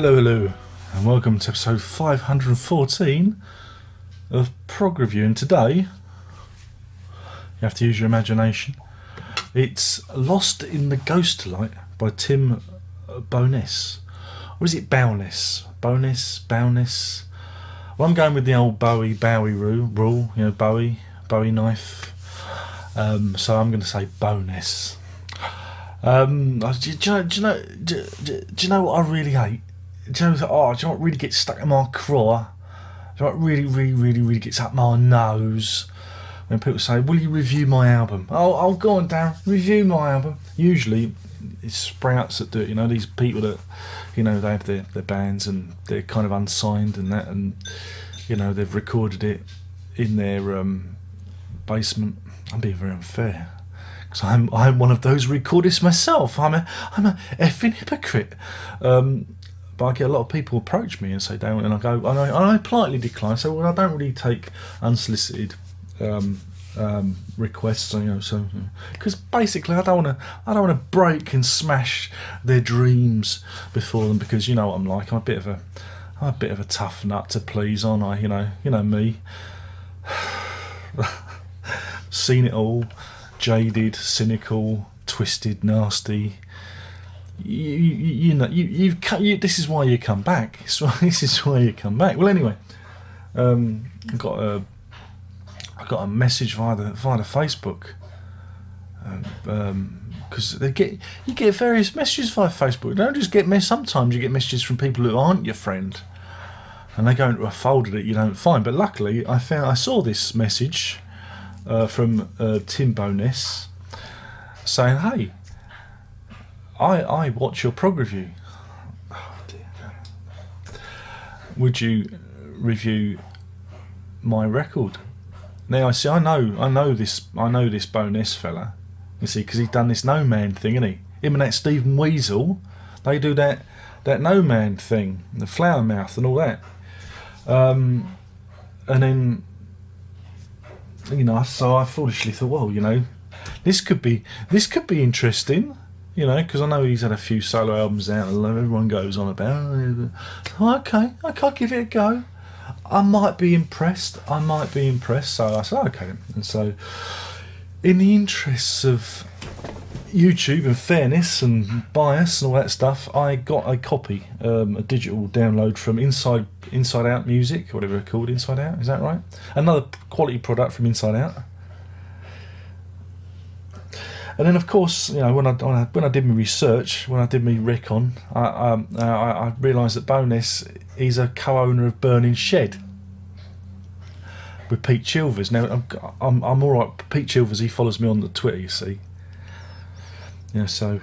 Hello, and welcome to episode 514 of Prog Review. And today, you have to use your imagination. It's Lost in the Ghostlight by Tim Bowness. Or is it Bowness? Bowness? Well, I'm going with the old Bowie rule, you know, Bowie knife. So I'm going to say Bowness. Do you know what I really hate? Do you know what really gets stuck in my craw? Do you know what really gets up my nose? When people say, will you review my album? Oh, go on, Darren, review my album. Usually it's Sprouts that do it, you know, these people that, you know, they have their bands and they're kind of unsigned and that, and, you know, they've recorded it in their basement. I'm being very unfair. Because I'm one of those recordists myself. I'm a effing hypocrite. But I get a lot of people approach me and say, "Don't," and I go, and I politely decline. So, well, I don't really take unsolicited requests, you know. So, because basically, I don't want to break and smash their dreams before them. Because you know what I'm like. I'm a bit of a tough nut to please, aren't I? You know me. Seen it all. Jaded, cynical, twisted, nasty. You know, this is why you come back. This is why you come back. Well, anyway, I got a message via the Facebook, because you get various messages via Facebook. You don't just get sometimes you get messages from people who aren't your friend, and they go into a folder that you don't find. But luckily, I saw this message from Tim Bowness saying, "Hey, I watch your prog review. Oh dear. Would you review my record?" Now I know this Bowness fella. You see, because he's done this No Man thing, isn't he? Him and that Stephen Weasel, they do that No Man thing, the flower mouth and all that. And then, you know, so I foolishly thought, well, you know, this could be interesting, you know, because I know he's had a few solo albums out and everyone goes on about it. Okay, I'll give it a go. I might be impressed. So I said, okay. And so, in the interests of YouTube and fairness and bias and all that stuff, I got a copy, a digital download from Inside Out Music, whatever it's called, Inside Out, is that right? Another quality product from Inside Out. And then, of course, you know, when I did my research, when I did my recon, I realised that Bowness is a co-owner of Burning Shed with Pete Chilvers. Now, I'm all right. Pete Chilvers, he follows me on the Twitter, you see. You know, so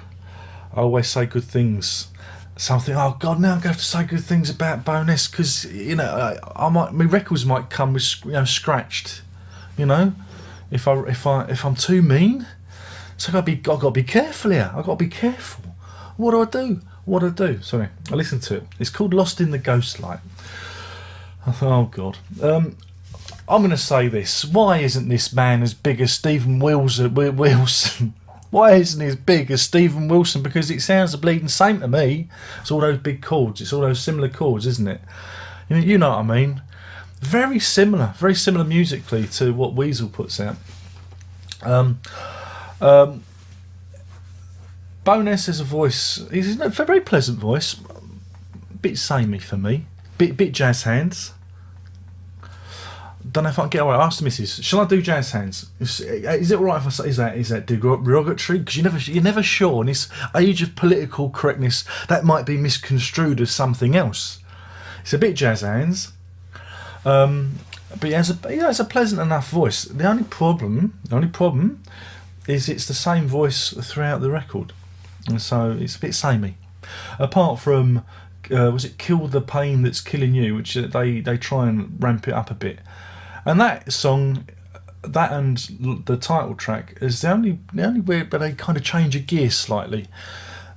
I always say good things. Something. Oh God, now I'm going to have to say good things about Bowness because, you know, my records might come with, you know, scratched. You know, if I'm too mean. So I've got to be careful here. I've got to be careful. What do I do? Sorry, I listened to it. It's called Lost in the Ghostlight. I thought, oh God. I'm going to say this. Why isn't this man as big as Stephen Wilson? Why isn't he as big as Stephen Wilson? Because it sounds the bleeding same to me. It's all those big chords. It's all those similar chords, isn't it? You know what I mean? Very similar musically to what Weasel puts out. Bowness has a voice. He's a very pleasant voice, bit samey for me, bit jazz hands. Don't know if I can get away. I asked the missus, shall I do jazz hands? Is it all right if I say is that derogatory? Because you're never sure in this age of political correctness that might be misconstrued as something else. It's a bit jazz hands, but he has a pleasant enough voice. The only problem is it's the same voice throughout the record, and so it's a bit samey. Apart from, was it "Kill the Pain That's Killing You," which they try and ramp it up a bit, and that song, that and the title track is the only where they kind of change a gear slightly.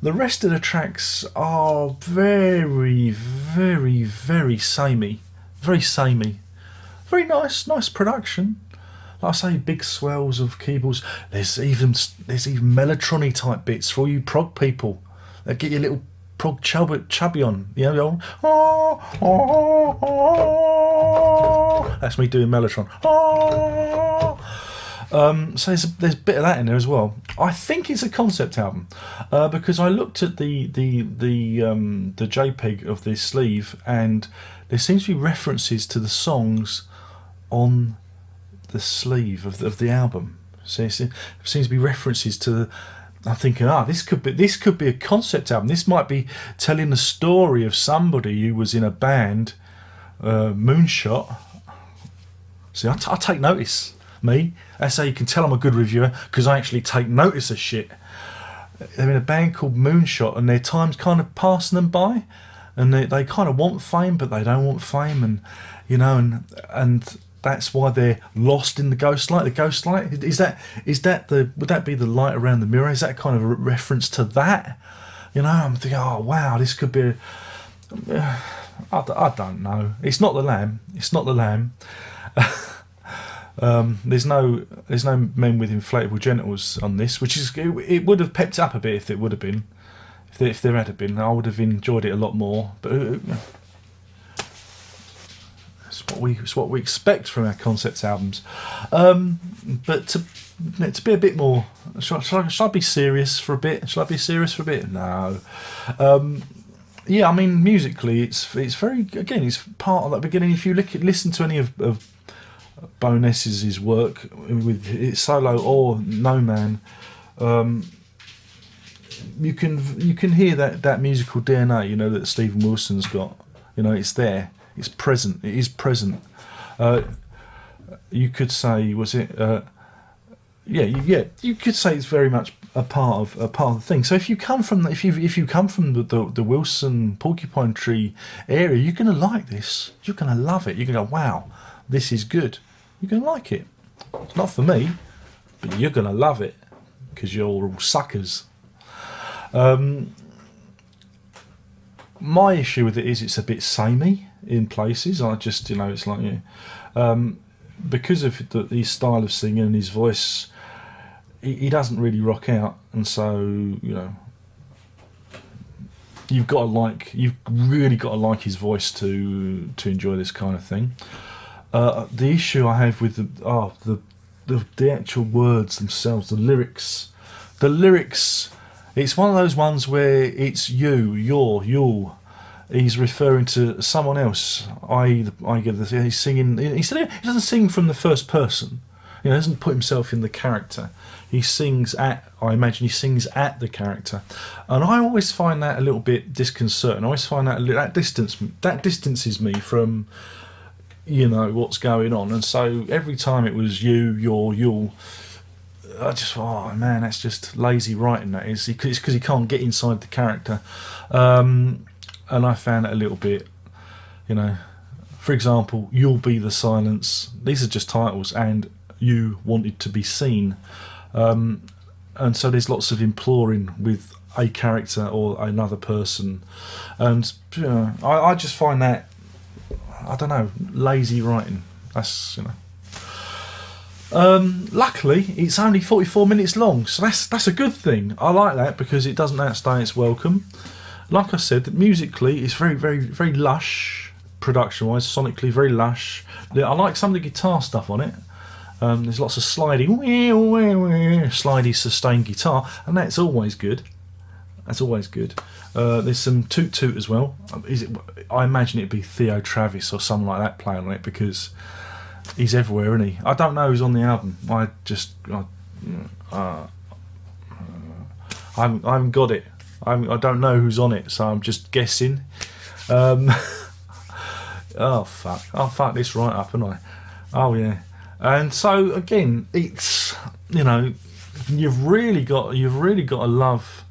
The rest of the tracks are very, very, very samey, very nice production. Like I say, big swells of keyboards. There's even Mellotronic type bits for all you prog people that get your little Prog chubby on. You know, the old, oh, oh, oh. That's me doing Mellotron. Oh. So there's a bit of that in there as well. I think it's a concept album because I looked at the JPEG of this sleeve, and there seems to be references to the songs on the sleeve of the album. So it seems to be references to. I'm thinking, this could be a concept album. This might be telling the story of somebody who was in a band, Moonshot. See, I take notice. Me. That's how you can tell I'm a good reviewer, because I actually take notice of shit. They're in a band called Moonshot, and their time's kind of passing them by, and they kind of want fame, but they don't want fame, and you know, and that's why they're lost in the ghost light. The ghost light, would that be the light around the mirror? Is that kind of a reference to that? You know, I'm thinking, oh wow, this could be. I don't know. It's not the Lamb. It's not the Lamb. There's no men with inflatable genitals on this, which is it would have pepped up a bit if it would have been, if there had been. I would have enjoyed it a lot more. But it's what we expect from our concept albums. But to be a bit more, shall I be serious for a bit? Shall I be serious for a bit? No. Yeah, I mean musically, it's very, again, it's part of that beginning. If you listen to any of Bowness's work with its solo or No Man, you can hear that musical DNA, you know, that Stephen Wilson's got. You know, it's there, it's present, it is present. You could say, was it? You could say it's very much a part of the thing. So if you come from the Wilson Porcupine Tree area, you're gonna like this. You're gonna love it. You're gonna go, wow, this is good. You're going to like it. It's not for me, but you're going to love it because you're all suckers. My issue with it is it's a bit samey in places. I just, you know, it's like, because of his style of singing and his voice, he doesn't really rock out, and so, you know, you've really got to like his voice to enjoy this kind of thing. The issue I have with the actual words themselves, the lyrics, it's one of those ones where it's you'll. He's referring to someone else. He's singing. He doesn't sing from the first person. He doesn't put himself in the character. He sings at. I imagine he sings at the character, and I always find that a little bit disconcerting. I always find that distances me from, you know, what's going on. And so every time it was you'll, I just, oh man, that's just lazy writing, that is. It's because he can't get inside the character. And I found it a little bit, you know, for example, You'll Be the Silence. These are just titles, and You Wanted to Be Seen. And so there's lots of imploring with a character or another person. And you know, I just find that, I don't know, lazy writing. That's, you know. Luckily, it's only 44 minutes long, so that's a good thing. I like that because it doesn't outstay its welcome. Like I said, musically, it's very, very, very lush, production-wise, sonically very lush. I like some of the guitar stuff on it. There's lots of slidey sustained guitar, and that's always good. That's always good. There's some toot toot as well. I imagine it'd be Theo Travis or someone like that playing on it, because he's everywhere, isn't he? I don't know who's on the album. I haven't got it. I don't know who's on it, so I'm just guessing. Oh fuck! I'll fuck this right up, haven't I? Oh yeah. And so again, it's, you know, you've really got to love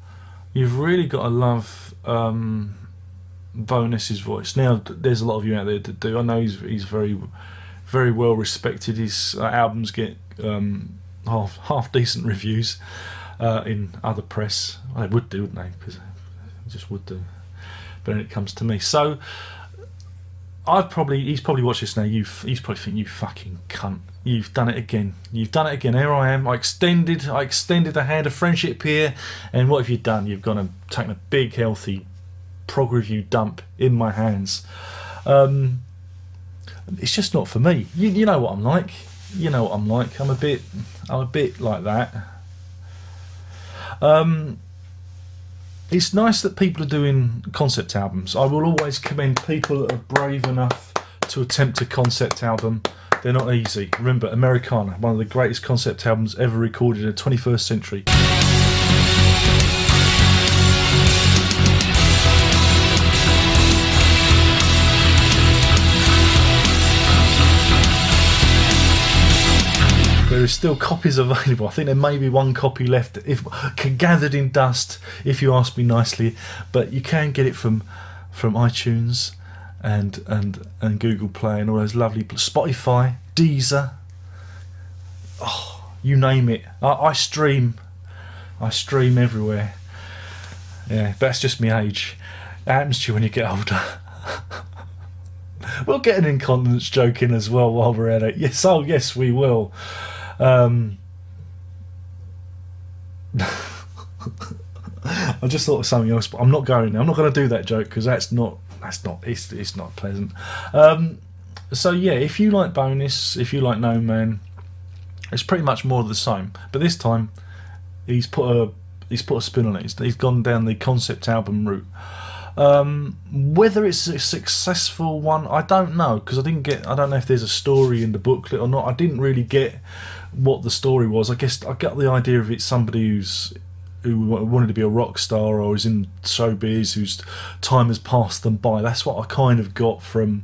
Bowness's voice. Now, there's a lot of you out there that do. I know he's very, very well respected. His albums get half decent reviews in other press. Well, they would do, wouldn't they? Because they just would do. But then it comes to me. So he's probably watched this now. He's probably thinking, you fucking cunt. You've done it again. You've done it again. Here I am. I extended the hand of friendship here, and what have you done? You've gone and taken a big, healthy prog review dump in my hands. It's just not for me. You know what I'm like. You know what I'm like. I'm a bit like that. It's nice that people are doing concept albums. I will always commend people that are brave enough to attempt a concept album. They're not easy. Remember, Americana, one of the greatest concept albums ever recorded in the 21st century. There is still copies available. I think there may be one copy left, if gathered in dust, if you ask me nicely. But you can get it from iTunes and Google Play and all those lovely Spotify, Deezer. Oh, you name it. I stream everywhere. Yeah, but that's just my age. It happens to you when you get older. We'll get an incontinence joke in as well while we're at it. Yes, oh yes, we will. I just thought of something else, but I'm not going to do that joke because it's not pleasant. So yeah, if you like Bowness, if you like No Man, it's pretty much more of the same. But this time, he's put a spin on it. He's gone down the concept album route. Whether it's a successful one, I don't know, because I don't know if there's a story in the booklet or not. I didn't really get what the story was. I guess I got the idea of it's somebody who wanted to be a rock star or is in showbiz, whose time has passed them by. That's what I kind of got from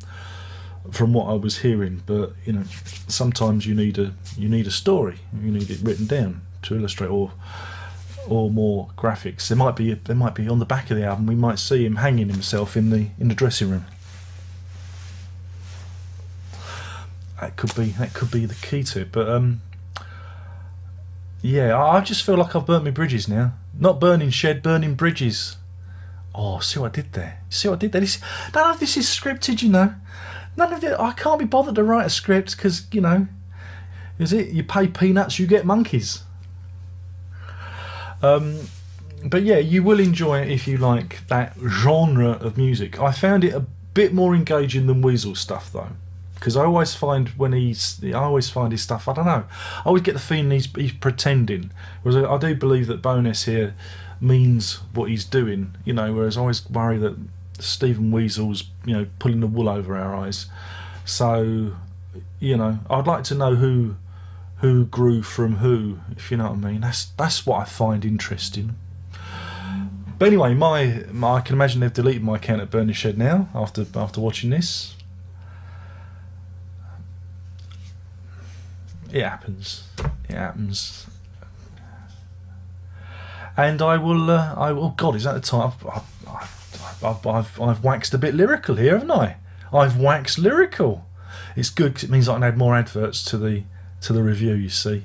what I was hearing. But you know, sometimes you need a story. You need it written down to illustrate, or more graphics. There might be on the back of the album. We might see him hanging himself in the dressing room. That could be the key to it. But yeah, I just feel like I've burnt my bridges now. Not burning shed, burning bridges. Oh, see what I did there? None of this is scripted, you know. None of it. I can't be bothered to write a script because, you know, you pay peanuts, you get monkeys. But yeah, you will enjoy it if you like that genre of music. I found it a bit more engaging than Weasel's stuff though, because I always find his stuff, I don't know, I always get the feeling he's pretending, whereas I do believe that Bowness here means what he's doing, you know, whereas I always worry that Stephen Weasel's, you know, pulling the wool over our eyes. So, you know, I'd like to know who grew from who, if you know what I mean. That's what I find interesting. But anyway, I can imagine they've deleted my account at Burning Shed now after watching this. It happens. And I will. God, is that the time? I've waxed a bit lyrical here, haven't I? I've waxed lyrical. It's good because it means I can add more adverts to the review, you see.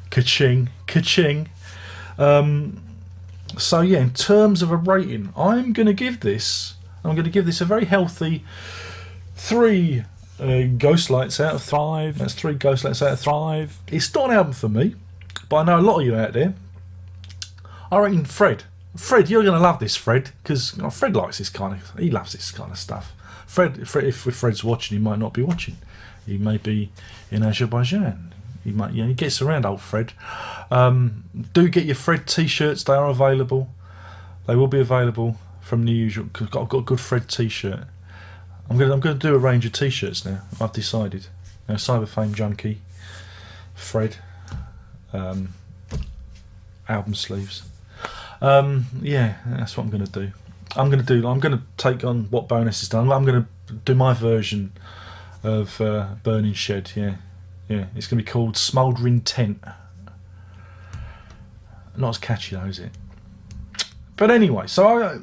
Ka-ching. So yeah, in terms of a rating, I'm going to give this a very healthy 3 ghost lights out of 5. That's 3 ghost lights out of 5. It's not an album for me, but I know a lot of you out there. I reckon Fred, you're going to love this, Fred, because Fred likes this he loves this kind of stuff. Fred, if Fred's watching, he might not be watching. He may be in Azerbaijan. He might, he gets around, old Fred. Do get your Fred t-shirts. They are available. They will be available from the usual. I've got a good Fred t-shirt. I'm going to do a range of t-shirts now. I've decided. Cyber Fame Junkie, Fred, album sleeves. Yeah, that's what I'm going to do. I'm going to take on what Bowness has done. I'm going to do my version of Burning Shed. Yeah, it's going to be called Smouldering Tent. Not as catchy though, is it? But anyway, so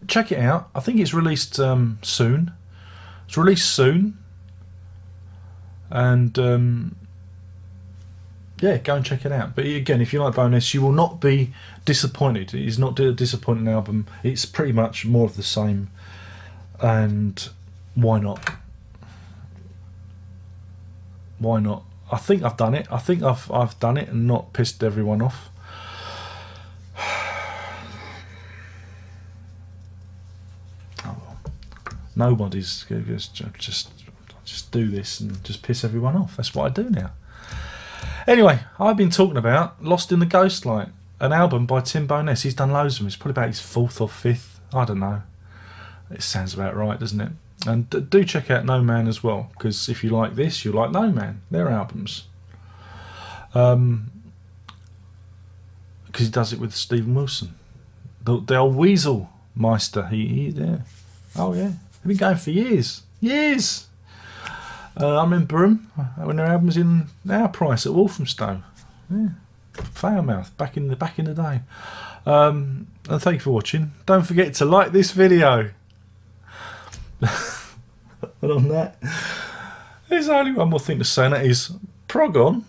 check it out. I think it's released soon. It's released soon, and yeah, go and check it out. But again, if you like Bowness, you will not be disappointed. It is not a disappointing album. It's pretty much more of the same, and why not? Why not? I think I've done it. I think I've done it and not pissed everyone off. Nobody's just do this and just piss everyone off. That's what I do now. Anyway, I've been talking about Lost in the Ghostlight, an album by Tim Bowness. He's done loads of them. It's probably about his 4th or 5th. I don't know. It sounds about right, doesn't it? And do check out No Man as well, because if you like this, you'll like No Man. Their albums. Because he does it with Stephen Wilson. The old Weasel Meister. He there. Oh yeah. They've been going for years. Years! I remember them when their album was in our price at Walthamstow. Yeah. Fairmouth back in the day. And thank you for watching. Don't forget to like this video. And on that, there's only one more thing to say, and that is Prog on.